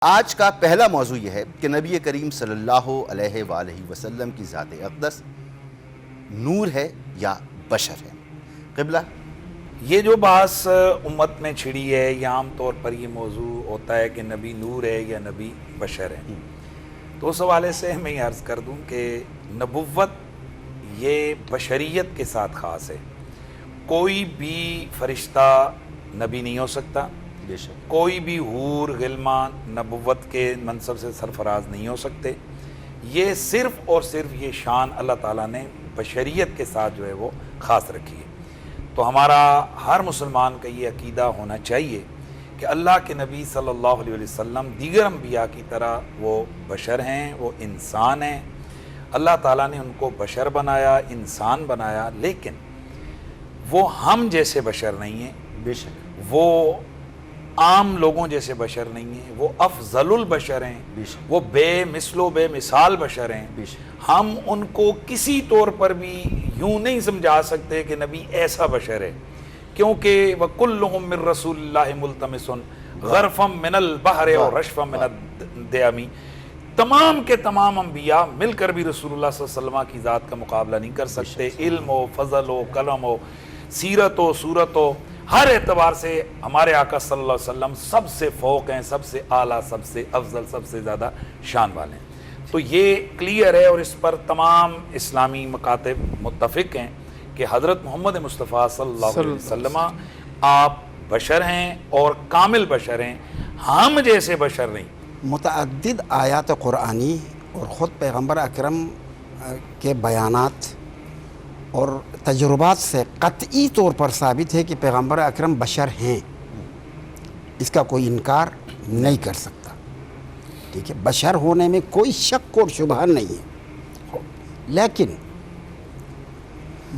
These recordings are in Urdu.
آج کا پہلا موضوع یہ ہے کہ نبی کریم صلی اللہ علیہ وآلہ وسلم کی ذات اقدس نور ہے یا بشر ہے؟ قبلہ یہ جو بحث امت میں چھڑی ہے یا عام طور پر یہ موضوع ہوتا ہے کہ نبی نور ہے یا نبی بشر ہے، تو اس حوالے سے میں یہ عرض کر دوں کہ نبوت یہ بشریت کے ساتھ خاص ہے۔ کوئی بھی فرشتہ نبی نہیں ہو سکتا، بے شک کوئی بھی حور غلمان نبوت کے منصب سے سرفراز نہیں ہو سکتے۔ یہ صرف اور صرف یہ شان اللہ تعالیٰ نے بشریت کے ساتھ جو ہے وہ خاص رکھی ہے۔ تو ہمارا ہر مسلمان کا یہ عقیدہ ہونا چاہیے کہ اللہ کے نبی صلی اللہ علیہ وسلم دیگر انبیاء کی طرح وہ بشر ہیں، وہ انسان ہیں۔ اللہ تعالیٰ نے ان کو بشر بنایا، انسان بنایا، لیکن وہ ہم جیسے بشر نہیں ہیں، بے شک وہ عام لوگوں جیسے بشر نہیں ہیں، وہ افضل البشر ہیں، بے شک وہ بے مثل و بے مثال بشر ہیں۔ بے شک ہم ان کو کسی طور پر بھی یوں نہیں سمجھا سکتے کہ نبی ایسا بشر ہے، کیونکہ وَكُلُّهُم مِّن رَّسُولِ اللَّهِ مُلْتَمِسٌ غَرْفًا مِّنَ الْبَحْرِ وَرَشْفًا مِّنَ الدِّيَامِ۔ تمام کے تمام انبیاء مل کر بھی رسول اللہ صلی اللہ علیہ وسلم کی ذات کا مقابلہ نہیں کر سکتے۔ علم ہو، فضل ہو، کرم ہو، سیرت ہو، صورت ہو، ہر اعتبار سے ہمارے آقا صلی اللہ علیہ وسلم سب سے فوق ہیں، سب سے اعلیٰ، سب سے افضل، سب سے زیادہ شان والے ہیں۔ تو یہ کلیئر ہے اور اس پر تمام اسلامی مکاتب متفق ہیں کہ حضرت محمد مصطفیٰ صلی اللہ علیہ وسلم آپ بشر ہیں اور کامل بشر ہیں، ہم جیسے بشر نہیں۔ متعدد آیات قرآنی اور خود پیغمبر اکرم کے بیانات اور تجربات سے قطعی طور پر ثابت ہے کہ پیغمبر اکرم بشر ہیں، اس کا کوئی انکار نہیں کر سکتا۔ ٹھیک ہے، بشر ہونے میں کوئی شک اور شبہ نہیں ہے، لیکن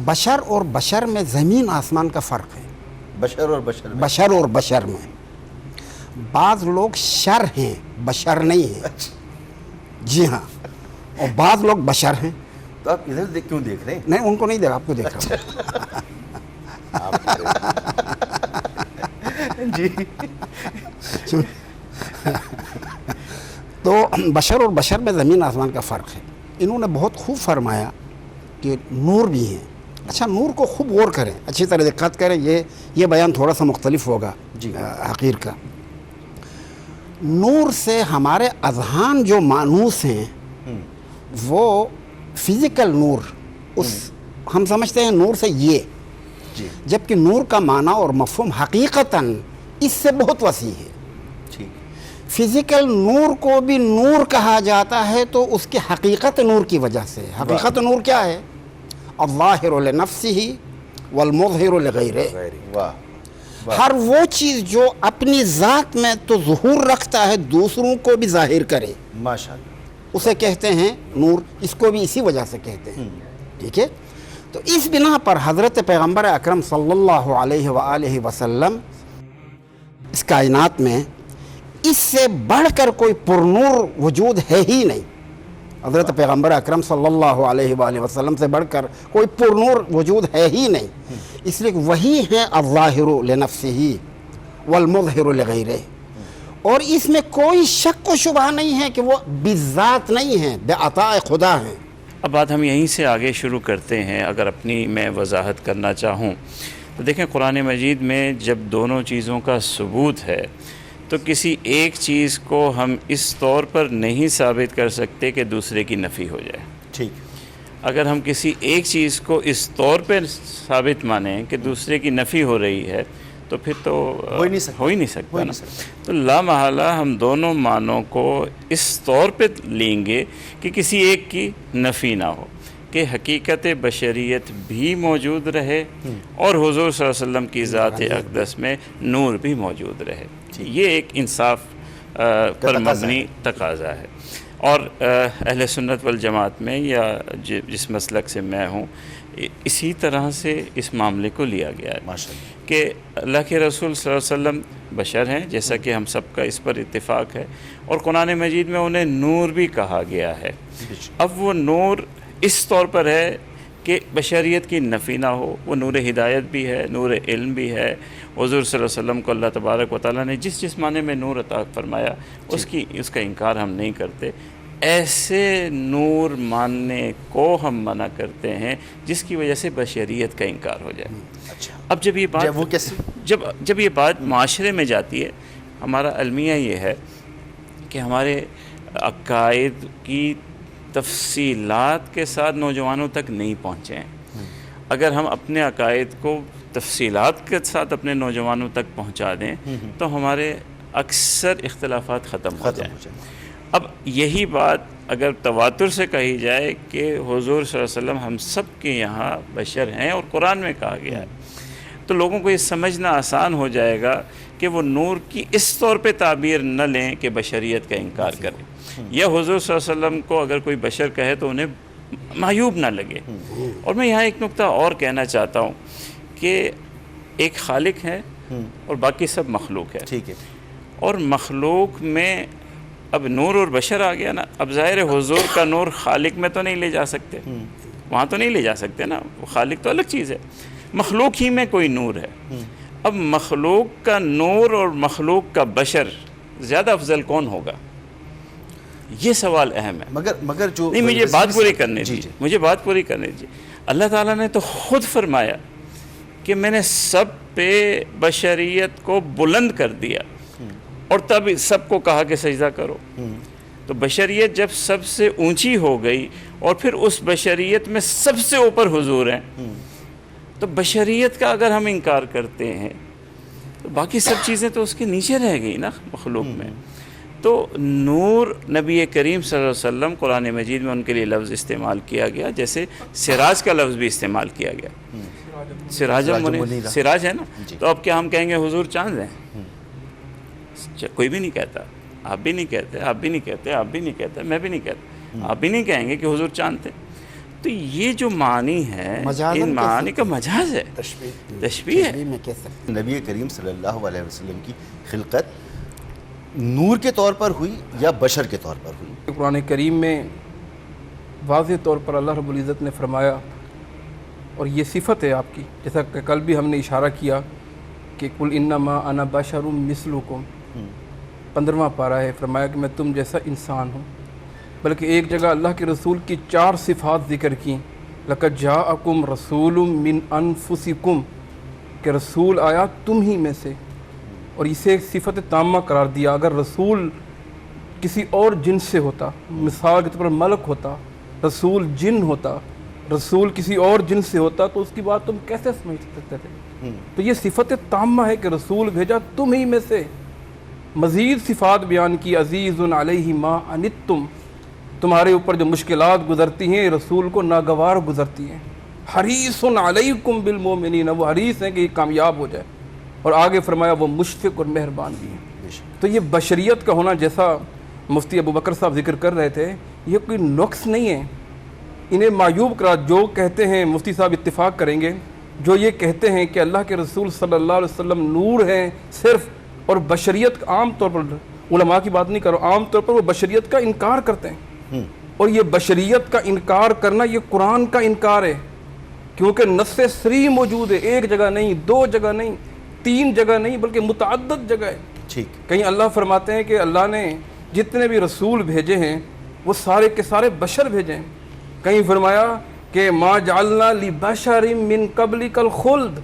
بشر اور بشر میں زمین آسمان کا فرق ہے۔ بشر اور بشر میں بشر اور بشر میں بعض لوگ شر ہیں، بشر نہیں ہیں۔ جی ہاں، اور بعض لوگ بشر ہیں۔ تو آپ ادھر کیوں دیکھ رہے ہیں؟ نہیں، ان کو نہیں دیکھا، آپ کو دیکھ رہا ہوں۔ جی تو بشر اور بشر میں زمین آسمان کا فرق ہے۔ انہوں نے بہت خوب فرمایا کہ نور بھی ہیں۔ اچھا، نور کو خوب غور کریں، اچھی طرح دقت کریں، یہ بیان تھوڑا سا مختلف ہوگا جی حقیر کا۔ نور سے ہمارے اذہان جو مانوس ہیں وہ فزیکل نور، ہم سمجھتے ہیں نور سے یہ، جی جبکہ نور کا معنی اور مفہوم حقیقتاً اس سے بہت وسیع ہے۔ ٹھیک، فزیکل نور کو بھی نور کہا جاتا ہے تو اس کی حقیقت نور کی وجہ سے۔ حقیقت نور کیا ہے؟ الظاہر لنفسہ والمظہر لغیرہ۔ واہ، ہر وہ چیز جو اپنی ذات میں تو ظہور رکھتا ہے، دوسروں کو بھی ظاہر کرے، ماشاء اللہ۔ اسے کہتے ہیں نور۔ اس کو بھی اسی وجہ سے کہتے ہیں۔ ٹھیک ہے، تو اس بنا پر حضرت پیغمبر اکرم صلی اللہ علیہ وآلہ وسلم اس کائنات میں اس سے بڑھ کر کوئی پرنور وجود ہے ہی نہیں۔ حضرت پیغمبر اکرم صلی اللہ علیہ وآلہ وسلم سے بڑھ کر کوئی پرنور وجود ہے ہی نہیں، اس لیے کہ وہی ہیں الظاہر لنفسہ والمظہر لغیرہ، اور اس میں کوئی شک و شبہ نہیں ہے کہ وہ بذات نہیں ہیں، بعطاء خدا ہیں۔ اب بات ہم یہیں سے آگے شروع کرتے ہیں۔ اگر اپنی میں وضاحت کرنا چاہوں تو دیکھیں، قرآن مجید میں جب دونوں چیزوں کا ثبوت ہے تو کسی ایک چیز کو ہم اس طور پر نہیں ثابت کر سکتے کہ دوسرے کی نفی ہو جائے۔ ٹھیک، اگر ہم کسی ایک چیز کو اس طور پر ثابت مانیں کہ دوسرے کی نفی ہو رہی ہے تو پھر تو ہو ہی نہیں سکتا نا۔ تو لا محالہ ہم دونوں معنوں کو اس طور پہ لیں گے کہ کسی ایک کی نفی نہ ہو، کہ حقیقت بشریت بھی موجود رہے اور حضور صلی اللہ علیہ وسلم کی ذات اقدس میں نور بھی موجود رہے۔ یہ ایک انصاف پر مبنی تقاضا ہے، اور اہل سنت والجماعت میں یا جس مسلک سے میں ہوں، اسی طرح سے اس معاملے کو لیا گیا ہے کہ اللہ کے رسول صلی اللہ علیہ وسلم بشر ہیں، جیسا کہ ہم سب کا اس پر اتفاق ہے، اور قرآن مجید میں انہیں نور بھی کہا گیا ہے۔ اب وہ نور اس طور پر ہے کہ بشریت کی نفی نہ ہو. وہ نور ہدایت بھی ہے، نور علم بھی ہے. حضور صلی اللہ علیہ وسلم کو اللہ تبارک و تعالیٰ نے جس جس معنی میں نور عطا فرمایا اس کا انکار ہم نہیں کرتے. ایسے نور ماننے کو ہم منع کرتے ہیں جس کی وجہ سے بشریت کا انکار ہو جائے. اب جب یہ بات جب یہ بات معاشرے میں جاتی ہے، ہمارا المیہ یہ ہے کہ ہمارے عقائد کی تفصیلات کے ساتھ نوجوانوں تک نہیں پہنچے ہیں. اگر ہم اپنے عقائد کو تفصیلات کے ساتھ اپنے نوجوانوں تک پہنچا دیں تو ہمارے اکثر اختلافات ختم ہو جائیں. اب یہی بات اگر تواتر سے کہی جائے کہ حضور صلی اللہ علیہ وسلم ہم سب کے یہاں بشر ہیں اور قرآن میں کہا گیا ہے، تو لوگوں کو یہ سمجھنا آسان ہو جائے گا کہ وہ نور کی اس طور پہ تعبیر نہ لیں کہ بشریت کا انکار کریں، یا حضور صلی اللہ علیہ وسلم کو اگر کوئی بشر کہے تو انہیں معیوب نہ لگے. اور میں یہاں ایک نقطہ اور کہنا چاہتا ہوں کہ ایک خالق ہے اور باقی سب مخلوق ہے. ٹھیک ہے. اور مخلوق میں اب نور اور بشر آ گیا نا. اب ظاہر حضور کا نور خالق میں تو نہیں لے جا سکتے، وہاں تو نہیں لے جا سکتے نا. خالق تو الگ چیز ہے، مخلوق ہی میں کوئی نور ہے. اب مخلوق کا نور اور مخلوق کا بشر زیادہ افضل کون ہوگا؟ یہ سوال اہم ہے. مگر جو نہیں، مجھے بات پوری کرنے دیجیے، مجھے بات پوری کرنے دیجیے. اللہ تعالیٰ نے تو خود فرمایا کہ میں نے سب پہ بشریت کو بلند کر دیا اور تب سب کو کہا کہ سجدہ کرو. تو بشریت جب سب سے اونچی ہو گئی اور پھر اس بشریت میں سب سے اوپر حضور ہیں، تو بشریت کا اگر ہم انکار کرتے ہیں تو باقی سب چیزیں تو اس کے نیچے رہ گئی نا مخلوق میں. تو نور نبی کریم صلی اللہ علیہ وسلم قرآن مجید میں ان کے لیے لفظ استعمال کیا گیا، جیسے سراج کا لفظ بھی استعمال کیا گیا. سراج المنیر، سراج ہے نا. تو اب کیا ہم کہیں گے حضور چاند ہیں؟ کوئی بھی نہیں کہتا. آپ بھی نہیں کہتے، آپ بھی نہیں کہتے، آپ بھی نہیں کہتے، میں بھی نہیں کہتا. آپ بھی نہیں کہیں گے کہ حضور چاند تھے. تو یہ جو معنی ہے ان معانی کا مجاز ہے، تشبیہ ہے. نبی کریم صلی اللہ علیہ وسلم کی خلقت نور کے طور پر ہوئی یا بشر کے طور پر ہوئی؟ قرآن کریم میں واضح طور پر اللہ رب العزت نے فرمایا، اور یہ صفت ہے آپ کی، جیسا کہ کل بھی ہم نے اشارہ کیا کہ قل انما انا بشر مثلکم، 15واں پارہ ہے. فرمایا کہ میں تم جیسا انسان ہوں. بلکہ ایک جگہ اللہ کے رسول کی 4 صفات ذکر کی، لقد جاءکم رسول من انفسکم، کہ رسول آیا تم ہی میں سے. اور اسے ایک صفت تامہ قرار دیا. اگر رسول کسی اور جن سے ہوتا، مثال کے طور پر ملک ہوتا، رسول جن ہوتا، رسول کسی اور جن سے ہوتا، تو اس کی بات تم کیسے سمجھ سکتے تھے؟ تو یہ صفت تامہ ہے کہ رسول بھیجا تم ہی میں سے. مزید صفات بیان کی، عزیز علیہ ما عنتم، تمہارے اوپر جو مشکلات گزرتی ہیں رسول کو ناگوار گزرتی ہیں. حریص علیکم بالمؤمنین، وہ حریص ہیں کہ یہ کامیاب ہو جائے. اور آگے فرمایا وہ مشفق اور مہربان بھی ہیں. تو یہ بشریت کا ہونا، جیسا مفتی ابو بکر صاحب ذکر کر رہے تھے، یہ کوئی نقص نہیں ہے. انہیں معیوب قرار جو کہتے ہیں، مفتی صاحب اتفاق کریں گے، جو یہ کہتے ہیں کہ اللہ کے رسول صلی اللہ علیہ وسلم نور ہیں صرف، اور بشریت عام طور پر، علماء کی بات نہیں کرو، عام طور پر وہ بشریت کا انکار کرتے ہیں. اور یہ بشریت کا انکار کرنا یہ قرآن کا انکار ہے، کیونکہ نص صریح موجود ہے. ایک جگہ نہیں، 2 جگہ نہیں، 3 جگہ نہیں، بلکہ متعدد جگہ ہے. کہیں اللہ فرماتے ہیں کہ اللہ نے جتنے بھی رسول بھیجے ہیں وہ سارے کے سارے بشر بھیجے ہیں. کہیں فرمایا کہ ما جعلنا لبشر من قبلک الخلد،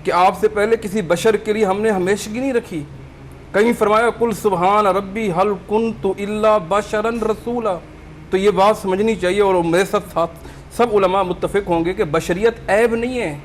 کہ آپ سے پہلے کسی بشر کے لیے ہم نے ہمیشگی نہیں رکھی. کہیں فرمایا قل سبحان ربی هل کنت الا بشرا رسولا. تو یہ بات سمجھنی چاہیے، اور میرے ساتھ سب علماء متفق ہوں گے کہ بشریت عیب نہیں ہے.